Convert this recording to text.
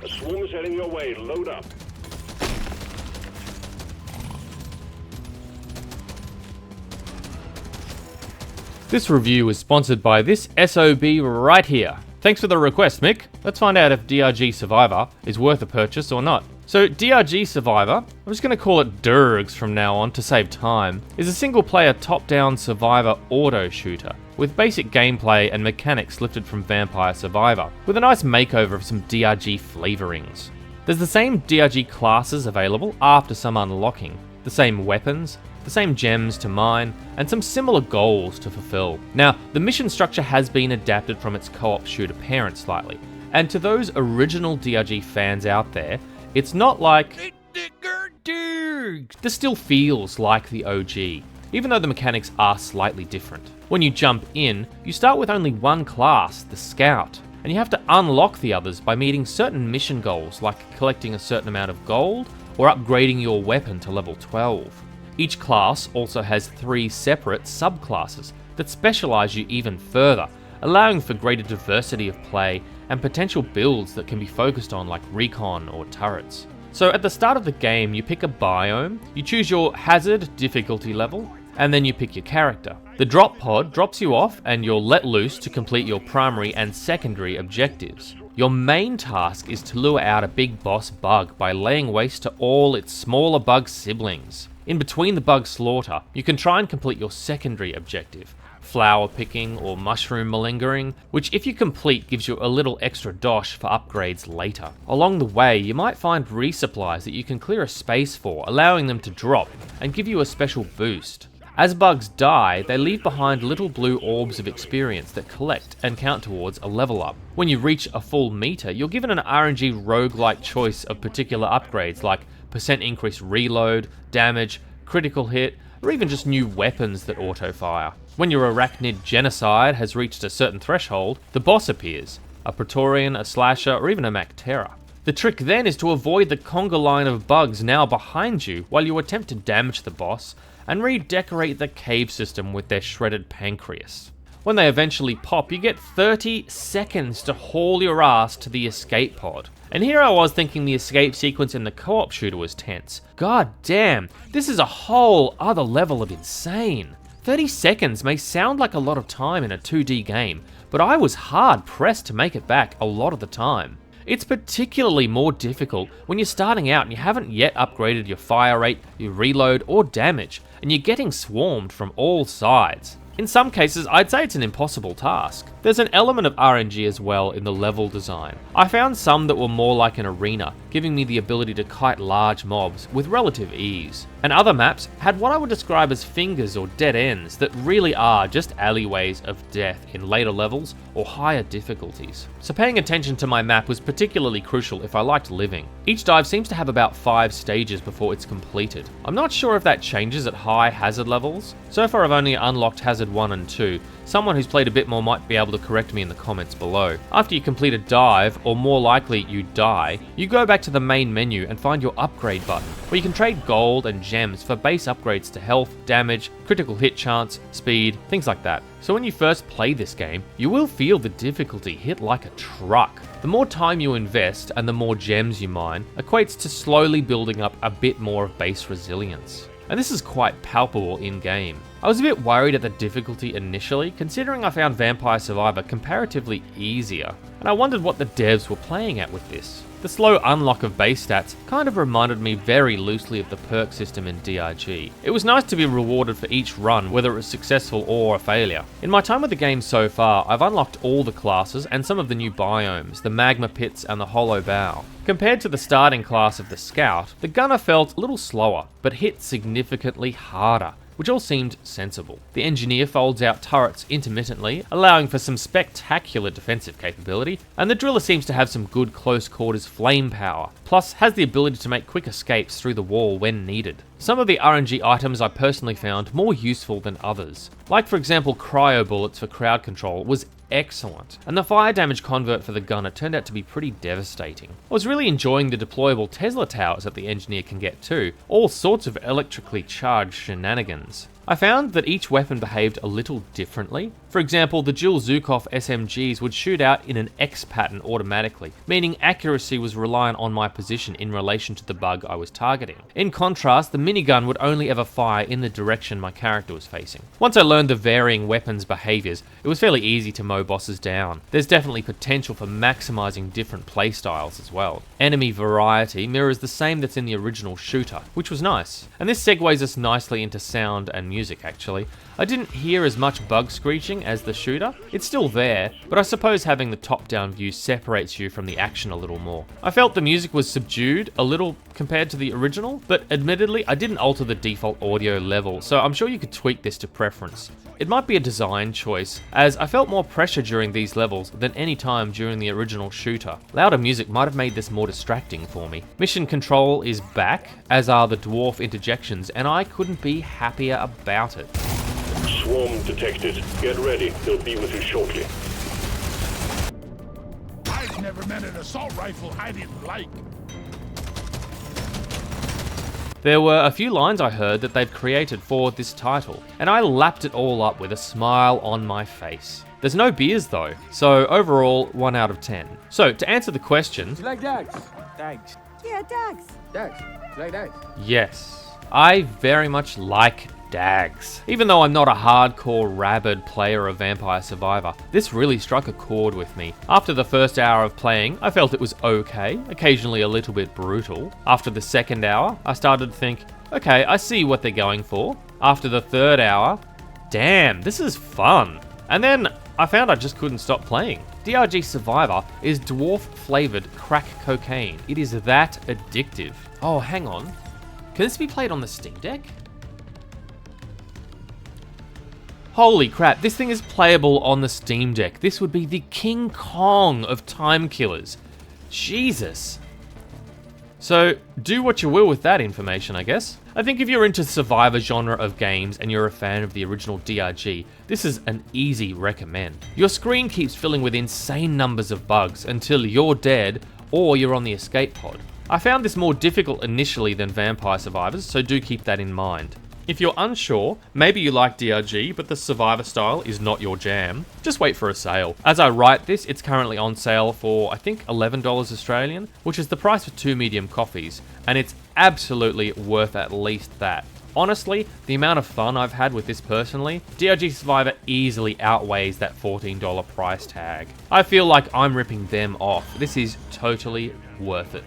A swarm is heading your way. Load up. This review is sponsored by this SOB right here. Thanks for the request, Mick. Let's find out if DRG Survivor is worth a purchase or not. So DRG Survivor, I'm just going to call it DRGS from now on to save time, is a single-player top-down survivor auto shooter with basic gameplay and mechanics lifted from Vampire Survivor, with a nice makeover of some DRG flavorings. There's the same DRG classes available after some unlocking, the same weapons, the same gems to mine, and some similar goals to fulfill. Now, the mission structure has been adapted from its co-op shooter parent slightly, and to those original DRG fans out there, it's not like this still feels like the OG, even though the mechanics are slightly different. When you jump in, you start with only one class, the Scout, and you have to unlock the others by meeting certain mission goals like collecting a certain amount of gold or upgrading your weapon to level 12. Each class also has 3 separate subclasses that specialize you even further, allowing for greater diversity of play and potential builds that can be focused on like recon or turrets. So at the start of the game, you pick a biome, you choose your hazard difficulty level, and then you pick your character. The drop pod drops you off and you're let loose to complete your primary and secondary objectives. Your main task is to lure out a big boss bug by laying waste to all its smaller bug siblings. In between the bug slaughter, you can try and complete your secondary objective, flower picking or mushroom malingering, which if you complete gives you a little extra dosh for upgrades later. Along the way, you might find resupplies that you can clear a space for, allowing them to drop and give you a special boost. As bugs die, they leave behind little blue orbs of experience that collect and count towards a level up. When you reach a full meter, you're given an RNG roguelike choice of particular upgrades like % increased reload, damage, critical hit, or even just new weapons that auto-fire. When your arachnid genocide has reached a certain threshold, the boss appears, a Praetorian, a Slasher, or even a Mactera. The trick then is to avoid the conga line of bugs now behind you while you attempt to damage the boss and redecorate the cave system with their shredded pancreas. When they eventually pop, you get 30 seconds to haul your ass to the escape pod. And here I was thinking the escape sequence in the co-op shooter was tense. God damn, this is a whole other level of insane. 30 seconds may sound like a lot of time in a 2D game, but I was hard pressed to make it back a lot of the time. It's particularly more difficult when you're starting out and you haven't yet upgraded your fire rate, your reload, or damage, and you're getting swarmed from all sides. In some cases, I'd say it's an impossible task. There's an element of RNG as well in the level design. I found some that were more like an arena, giving me the ability to kite large mobs with relative ease. And other maps had what I would describe as fingers or dead ends that really are just alleyways of death in later levels or higher difficulties. So paying attention to my map was particularly crucial if I liked living. Each dive seems to have about 5 stages before it's completed. I'm not sure if that changes at high hazard levels. So far I've only unlocked hazard 1 and 2. Someone who's played a bit more might be able to correct me in the comments below. After you complete a dive, or more likely you die, you go back to the main menu and find your upgrade button, where you can trade gold and gems for base upgrades to health, damage, critical hit chance, speed, things like that. So when you first play this game, you will feel the difficulty hit like a truck. The more time you invest and the more gems you mine equates to slowly building up a bit more of base resilience. And this is quite palpable in-game. I was a bit worried at the difficulty initially, considering I found Vampire Survivor comparatively easier, and I wondered what the devs were playing at with this. The slow unlock of base stats kind of reminded me very loosely of the perk system in DRG. It was nice to be rewarded for each run, whether it was successful or a failure. In my time with the game so far, I've unlocked all the classes and some of the new biomes, the magma pits and the hollow bow. Compared to the starting class of the Scout, the Gunner felt a little slower, but hit significantly harder, which all seemed sensible. The Engineer folds out turrets intermittently, allowing for some spectacular defensive capability, and the Driller seems to have some good close quarters flame power, plus has the ability to make quick escapes through the wall when needed. Some of the RNG items I personally found more useful than others, like for example cryo bullets for crowd control was excellent, and the fire damage convert for the Gunner turned out to be pretty devastating. I was really enjoying the deployable Tesla towers that the Engineer can get too, all sorts of electrically charged shenanigans. I found that each weapon behaved a little differently, For example, the dual Zukov SMGs would shoot out in an X pattern automatically, meaning accuracy was reliant on my position in relation to the bug I was targeting. In contrast, the minigun would only ever fire in the direction my character was facing. Once I learned the varying weapons behaviours, it was fairly easy to mow bosses down. There's definitely potential for maximising different playstyles as well. Enemy variety mirrors the same that's in the original shooter, which was nice. And this segues us nicely into sound and music actually. I didn't hear as much bug screeching as the shooter. It's still there, but I suppose having the top-down view separates you from the action a little more. I felt the music was subdued a little compared to the original, but admittedly I didn't alter the default audio level, so I'm sure you could tweak this to preference. It might be a design choice, as I felt more pressure during these levels than any time during the original shooter. Louder music might have made this more distracting for me. Mission control is back, as are the dwarf interjections, and I couldn't be happier about it. Swarm detected. Get ready. They'll be with you shortly. I've never met an assault rifle I didn't like. There were a few lines I heard that they've created for this title, and I lapped it all up with a smile on my face. There's no beers though, so overall 1 out of 10. So to answer the question, You like dags? Dags. Yeah, Dags. Dags. You like dags? yes, I very much like dags. Even though I'm not a hardcore rabid player of Vampire Survivor, this really struck a chord with me. After the first hour of playing, I felt it was okay, occasionally a little bit brutal. After the second hour, I started to think, okay, I see what they're going for. After the third hour, damn, this is fun. And then I found I just couldn't stop playing. DRG Survivor is dwarf-flavoured crack cocaine. It is that addictive. Oh, hang on. Can this be played on the Steam Deck? Holy crap, this thing is playable on the Steam Deck. This would be the King Kong of time killers. Jesus. So, do what you will with that information, I guess. I think if you're into Survivor genre of games and you're a fan of the original DRG, this is an easy recommend. Your screen keeps filling with insane numbers of bugs until you're dead or you're on the escape pod. I found this more difficult initially than Vampire Survivors, so do keep that in mind. If you're unsure, maybe you like DRG, but the Survivor style is not your jam, just wait for a sale. As I write this, it's currently on sale for, I think, $11 Australian, which is the price for 2 medium coffees, and it's absolutely worth at least that. Honestly, the amount of fun I've had with this personally, DRG Survivor easily outweighs that $14 price tag. I feel like I'm ripping them off. This is totally worth it.